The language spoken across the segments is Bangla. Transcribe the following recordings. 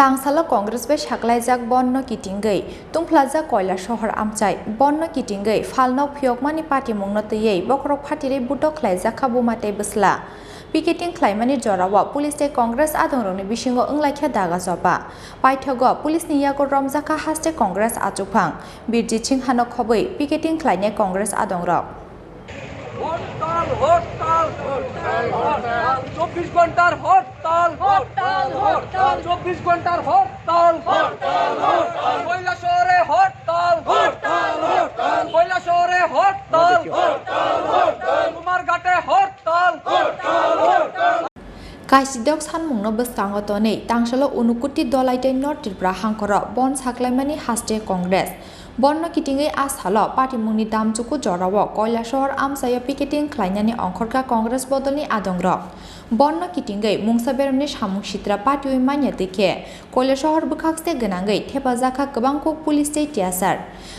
Tangsala Congress be Shaklaijak Bonno Kitingei, Tumplaza Koila Shohar Amchai, Bonno Kitingei, Falnok Pyokmani Party Mungnote, Bokrok Patire Butok Klaijak Kabumate Busla. Picketing Klaimani Jorawa, Police Day Congress Adoroni Bishingo Unglakha Daga Zopa. Paithogo, Police Niyago Romzaka Haste Congress Achupang, Birji Chinghano Khobei, Picketing Klaine Congress Adongrok. চব্বিশ ঘন্টার হরতাল চব্বিশ ঘন্টার হরতাল কৈলাসহরে হরতাল কৈলাসহরে হরতাল কুমারঘাটে হরতাল Kaisidok Sanmungno Beskangotone, Tangsalo Unukuti Dolaite North Tripura Hankoro, Bon Saklaimani Haste Congress. Bonno Kitinge Ashalo, Party Muni Damchuku Jorawo, Koilashor Amsaya Picketing Kleinani Onkorka Congress Bodoni Adongrok. Bonno Kitinge, Mungsaberni Shamushitra Party Manyatike, Koilashor Bukakste Ganangai, Tepazaka Kabangko Police State Yasar.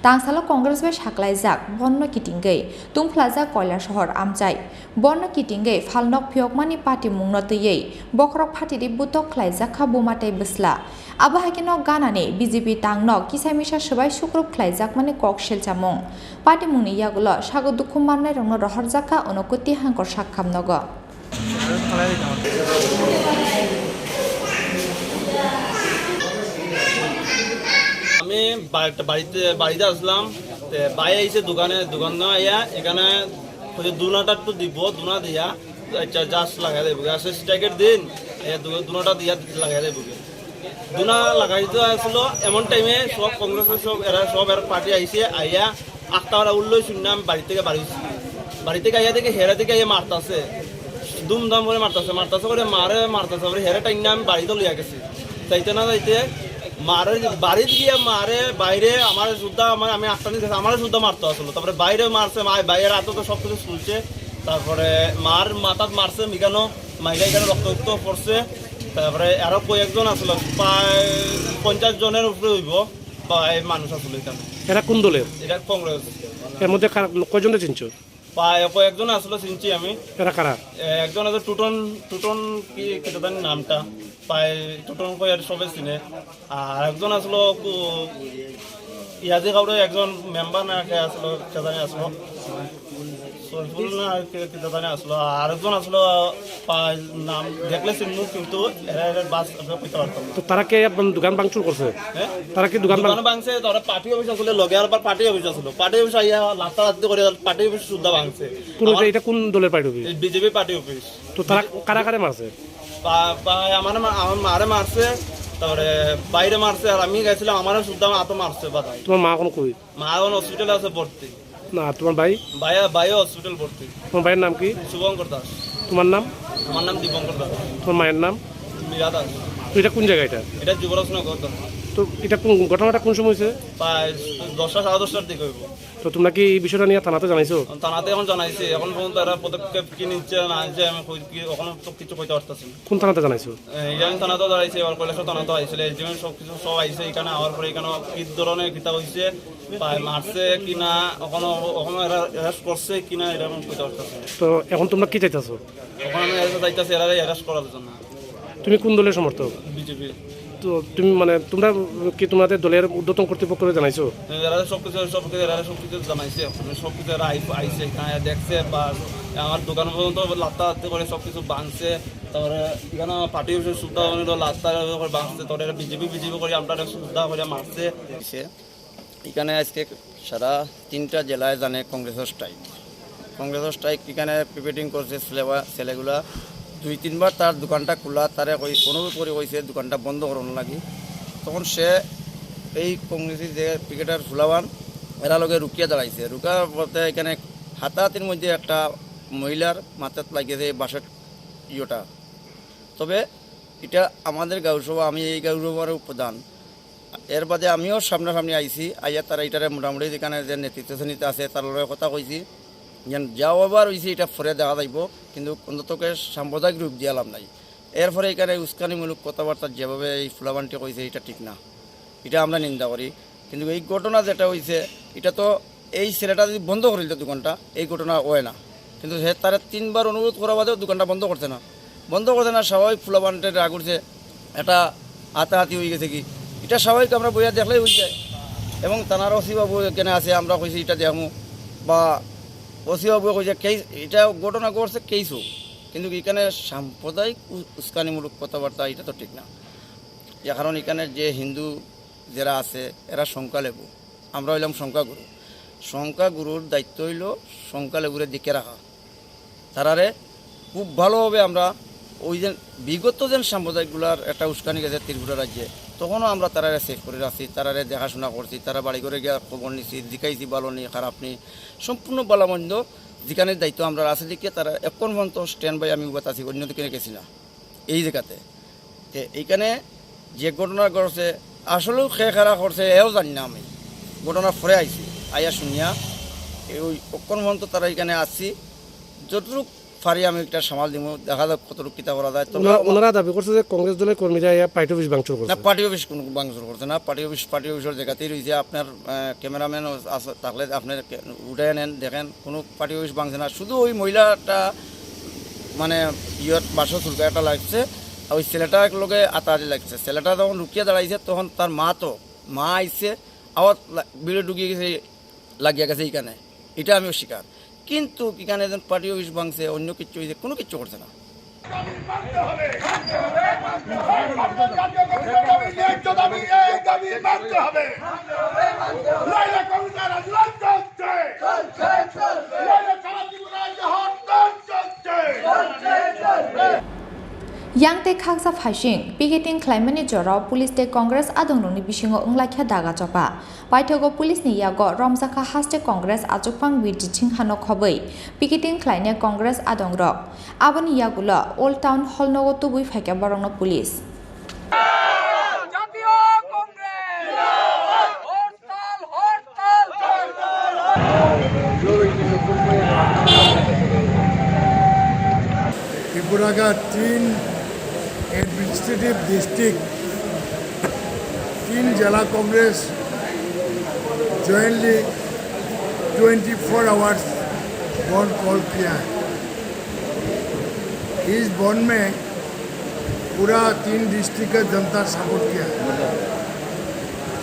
Tangsalo Congress Besh Haklaizak, Bonno Kitinge, Tumplaza Koilashor Amchai. Bonno Kitinge, Falnok Pyokmani Party Mungnote, Bokrok Party de Butok Klaizaka Bumate Bisla. Abahakino Ganane, BJP Tangnok, Kisamisha Shabai Shukrup Klaizak Mani Kok Shelchamong. Party Muni Yagulo, Shago Dukumane Rono Roharzaka, Onokuti Hankor Shakam Nogo. আমি বাড়িতে আসলাম বাইরে এসে দোকান আইয়া এখানে দুনাটা একটু দিব দুনা দিয়া জাস্ট লাগাই দেবো গ্যাসের স্ট্রাইকের দিন দুনাটা দিয়া লাগাই দেবো দুনা লাগাইতে আসলো এমন টাইমে সব কংগ্রেসের সব পার্টি আইসে আইয়া 8টা উঠলো শুনলাম আমি বাড়ি থেকে আইয়া দেখে হেরা থেকে আইয়া মারতাছে দুমদাম করে মারতাছে করে মারতাছে হেরা টাইম আমি বাড়িতে লইয়া গেছি চাইতে না যাইতে বাড়িতে গিয়ে মারে বাইরে আমার যুদ্ধ আমি 8টা নিয়ে আমার যুদ্ধ মারতে আসলো তারপরে বাইরে মারছে বাইরের হাতে তো সব কিছু শুনছে তারপরে মাথাত মারছে মিকানো মাইরা এখানে রক্ত পড়ছে তারপরে আরো কয়েকজন আসলো প্রায় 50 জনের উপরে হইব মানুষ আসলো এখানে। এরা কোন দলের? এটা কংগ্রেস। এর মধ্যে কয়জন চিনছো? প্রায় কয়েকজন আসলো চিনছি আমি। এরা কারা? একজন আছে টুটন কি কেটে নামটা প্রায় টুটন কয়ের সবে চিনে আর একজন আসলো ইয়াজি কাউরে একজন মেম্বার না আসলো কেদানি আসলো সরফুল না কেদানি আসলো আর একজন আসলো নাম দেখলে চিনমু কিন্তু এরা বাস কইতে পারতাম তো তারা কি দোকান ভাঙচুর করছে? হ্যাঁ তারা কি দোকান ভাঙছে তারা পার্টি অফিস আসলে লগে আর পার্টি অফিস আসলো পার্টি অফিস আইয়া লাস্তারাতি করে পার্টি অফিস সুদ্ধা ভাঙছে। এটা কোন দলের party office? BJP party office. তো তারা কারা মারছে? আমার মারে মারছে তারপরে বাইরে মারছে আর আমি গেছিলাম আমারও শুদ্ধ হাতও মারছে বাধা। তোমার মা কোন কই? মা এখন হসপিটালে আছে ভর্তি। না তোমার ভাই হসপিটাল ভর্তি। তোমার ভাইয়ের নাম কি? শুভঙ্কর দাস। তোমার নাম? আমার নাম দীপঙ্কর দাস। তোমার মায়ের নাম? মীরা দাস। তো এটা কোন জায়গা? এটা যুবরাজনগর। তো এটা ঘটনাটা কোন সময় হয়েছে? প্রায় 10টা 10:30টার দিকে হইব। তো তোমরা কি এই বিষয়টা নিয়ে থানাতে জানাইছো? থানাতে এখন জানাইছি এখন পর্যন্ত এরা পদক্ষেপ কি নিচ্ছে না নিচ্ছে আমি ওখানে তো কিছু কইতে পারতেছি না। কোন থানাতে জানাইছো? ইরান থানাতেও দাঁড়াইছে এবার কৈলাসর থানাতেও আইছিল যেমন সবকিছু সব আইছে এখানে আওয়ার পরে এখানে কি ধরনের কিতা হয়েছে মারছে কিনা ওখানে অ্যারেস্ট করছে কিনা এরকম কইতে পারতেছি না। তো এখন তোমরা কি চাইতেছো? এখন আমি চাইতেছি এরা অ্যারেস্ট করার জন্য। তুমি কোন দলের সমর্থক? বিজেপি। তো তুমি তোমরা কি তোমাদের দলের ঊর্ধ্বতন কর্তৃপক্ষকে জানাইছো? এরা সবকিছু জানাইছে সবকিছু এরা আইছে এখানে দেখছে বা আমার দোকান পর্যন্ত লাত্তা করে সবকিছু ভাঙছে তারপরে এখানে পার্টি অফিসের সুদ্ধা লাত্তা করে ভাঙছে তারপরে এরা বিজেপি করে আমরা সুদ্ধা করে মারছে। এখানে আজকে সারা 3টা জেলায় জানে কংগ্রেসের স্ট্রাইক এখানে প্রিপেটিং করছে ছেলেগুলা 2-3বার তার দোকানটা খোলা তারে অনুরোধ করে কইছে দোকানটা বন্ধ করানো লাগি তখন সে এই কংগ্রেসের যে ক্রিকেটার ফুলাবান এরা লগে রুকিয়া দাঁড়াইছে রুকার বলতে এখানে হাতাহাতির মধ্যে একটা মহিলার মাথাত লাগিয়েছে এই বাসের ইয়েটা। তবে এটা আমাদের গাঁওসভা আমি এই গাঁওসভার প্রধান এর বাদে আমিও সামনাসামনি আইছি আইয়া তারা এটারে মোটামুটি যেখানে যে নেতৃত্ব শ্রেণীতে আছে তার লগে কথা কইছি যাও আবার হয়েছে এটা ফরে দেখা যাইব কিন্তু অন্ততকে সাম্প্রদায়িক রূপ দিয়া লাভ নাই। এরপরে এখানে উস্কানিমূলক কথাবার্তা যেভাবে এই ফুলাবানটি কইছে এটা ঠিক না, এটা আমরা নিন্দা করি। কিন্তু এই ঘটনা যেটা হয়েছে এটা তো এই ছেলেটা যদি বন্ধ করে দিত দোকানটা এই ঘটনা হয় না, কিন্তু সে তারা 3বার অনুরোধ করা বাদেও দোকানটা বন্ধ করছে না স্বাভাবিক ফুলাবানটের রাগ উঠছে এটা হাতাহাতি হয়ে গেছে কি এটা স্বাভাবিক আমরা বইয়া দেখলেই হয়ে যায় এবং তানার ওসিবাবু এখানে আছে আমরা কইছি এটা দেখমু বা ওসিবাবু কইছে কেস এটা ঘটনা ঘটছে কেস হোক কিন্তু এখানে সাম্প্রদায়িক উস্কানিমূলক কথাবার্তা এটা তো ঠিক না যে কারণ এখানে যে হিন্দু যারা আছে এরা সংখ্যালঘু আমরা হইলাম সংখ্যাগুরু সংখ্যাগুরুর দায়িত্ব হইল সংখ্যালঘুরে দিকে রাখা তারারে খুব ভালোভাবে আমরা ওই যে বিগত যে সাম্প্রদায়িকগুলার একটা উস্কানি গেছে ত্রিপুরা রাজ্যে তখনও আমরা তারারে সেভ করে রাখছি তারারে দেখাশোনা করছি তারা বাড়ি করে গিয়ে খবর নিচ্ছি জিকাইছি ভালো নেই খারাপ নেই সম্পূর্ণ বালামন্দ যেখানে দায়িত্ব আমরা আছে দিকে তারা এখন পর্যন্ত স্ট্যান্ড বাই আমি আছি অন্য দিকে গেছি না এই জায়গাতে তো এইখানে যে ঘটনা ঘটছে আসলেও খেরা করছে এও জানি না আমি ঘটনা ফরে আইছি আইয়া শুনিয়া ওই অক্ষণ পর্যন্ত তারা এখানে আসছি যতটুকু পারি আমি একটা সামাল দিব দেখা যাক কতটুকু কিতা করা যায় ওনারা দাবি করছে যে কংগ্রেস দলের কর্মীরা পার্টি অফিস ভাঙচুর করছে না পার্টি অফিস কোনো ভাঙচুর করছে না পার্টি অফিসের জায়গাতেই রয়েছে আপনার ক্যামেরাম্যান থাকলে আপনার উঠে নেন দেখেন কোনো পার্টি অফিস ভাঙছে না শুধু ওই মহিলাটা মানে বাসা চুলকা একটা লাগছে আর ওই ছেলেটার লোকে আতাহাতি লাগছে ছেলেটা যখন লুকিয়ে দাঁড়াইছে তখন তার মা আইসে আবার বিড়ে ঢুকিয়ে গেছে লাগিয়ে গেছে এইখানে এটা আমিও স্বীকার কিন্তু এখানে যেন পার্টি অফিস ভাঙছে অন্য কিছু হয়েছে কোনো কিছু করছে না Yangte khaksa phashing picketing claimani jora police te congress adongroni bisingo unglakhya daga chopa paithogo police ni yago romsakha haste congress achukpang bijiching hano khobai picketing claine congress adongrok aboni yagulo old town hall nogo tubui phaika barongno police জাতীয় কংগ্রেস হরতাল त्रिपुरा का 3 एडमिनिस्ट्रेटिव डिस्ट्रिक्ट 3 जिला कांग्रेस जॉइंटली 24 आवर्स बंद कॉल किया है। इस बंद में पूरा 3 डिस्ट्रिक्ट का जनता सपोर्ट किया है।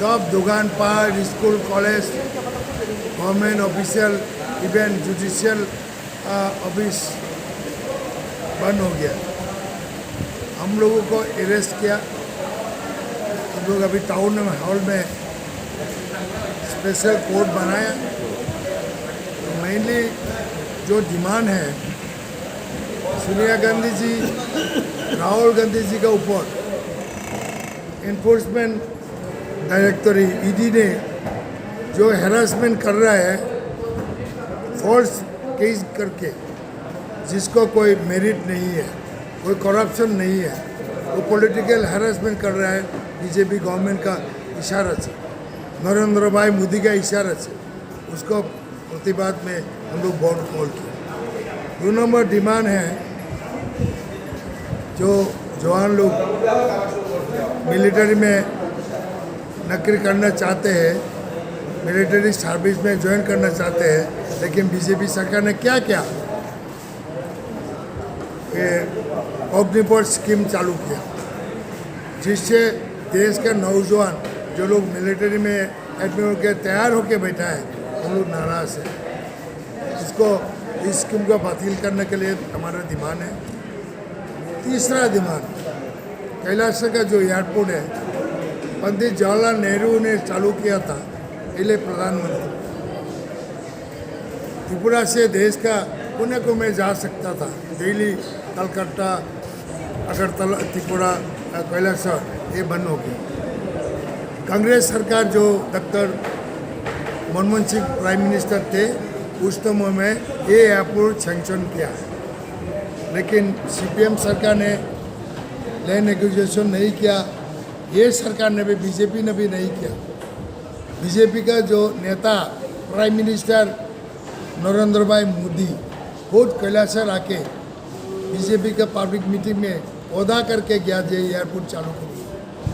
सब दुकान पार school college government official even judicial office बंद हो गया। हम लोगों को अरेस्ट किया। हम लोग अभी टाउन हॉल में स्पेशल कोर्ट बनाया। तो मेनली जो डिमांड है सोनिया गांधी जी राहुल गांधी जी के ऊपर एनफोर्समेंट डायरेक्टरेट ईडी ने जो हैरासमेंट कर रहा है फोर्स केस करके जिसको कोई मेरिट नहीं है कोई करप्शन नहीं है वो पॉलिटिकल हैरेसमेंट कर रहा है बीजेपी गवर्नमेंट का इशारा से नरेंद्र भाई मोदी का इशारा से उसको प्रतिवाद में हम लोग बंद कॉल किया। 2 नंबर डिमांड है जो जवान लोग मिलिट्री में नौकरी करना चाहते हैं मिलिट्री सर्विस में ज्वाइन करना चाहते हैं लेकिन बीजेपी सरकार ने क्या किया अग्निपथ स्कीम चालू किया जिससे देश का नौजवान जो लोग मिलिट्री में एडमिट होकर तैयार होकर बैठा है हम लोग नाराज़ है। इसको इस स्कीम को बातिल करने के लिए हमारा डिमांड है। तीसरा डिमांड कैलाश का जो एयरपोर्ट है पंडित जवाहरलाल नेहरू ने चालू किया था पहले प्रधानमंत्री त्रिपुरा से देश का कोने को में जा सकता था दिल्ली कलकत्ता अगरतला त्रिपुरा कैलासर ये बंद हो गया। कांग्रेस सरकार जो doctor Manmohan Singh prime minister थे उस समय में ये एयरपोर्ट सैंक्शन किया है लेकिन सीपीएम सरकार ने लैंड एक्विजिशन नहीं किया। ये सरकार ने भी बीजेपी ने भी नहीं किया। बीजेपी का जो नेता प्राइम मिनिस्टर नरेंद्र भाई मोदी खुद कैलासर आके बीजेपी का पब्लिक मीटिंग में वादा करके गया जो एयरपोर्ट चालू करो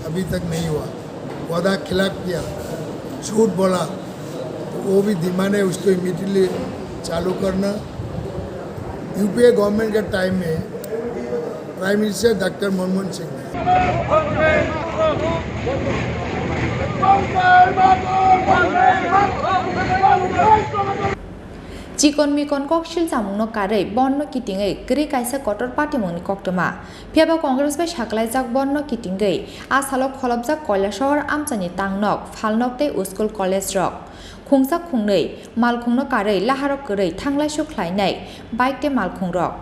अभी तक नहीं हुआ। वादा खिलाफ किया झूठ बोला तो वो भी डिमांड है उसको इमीडिएटली चालू करना। यूपीए गवर्नमेंट के टाइम में prime minister doctor Manmohan Singh ने चिकन मिकन ककशिल जामुंनो कारै बन्न किटिङै ग्रे काइसा कटर पार्टीमुंनि कक्टमा फियाबा कंग्रेस बै साख्लायजाक बन्न किटिङै आसालाव खलबजाक कैलासहर आमचानि तांनक फालनक तै स्कुल कलेज रक खुंजाक खुंनै मालखुंनो कारै लाहारक गोरै थांलाय सुख्लायनाय बाइक ते मालखुं रक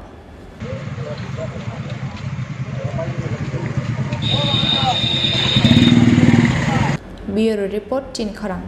ब्यूरो रिपोर्ट चिनखरां।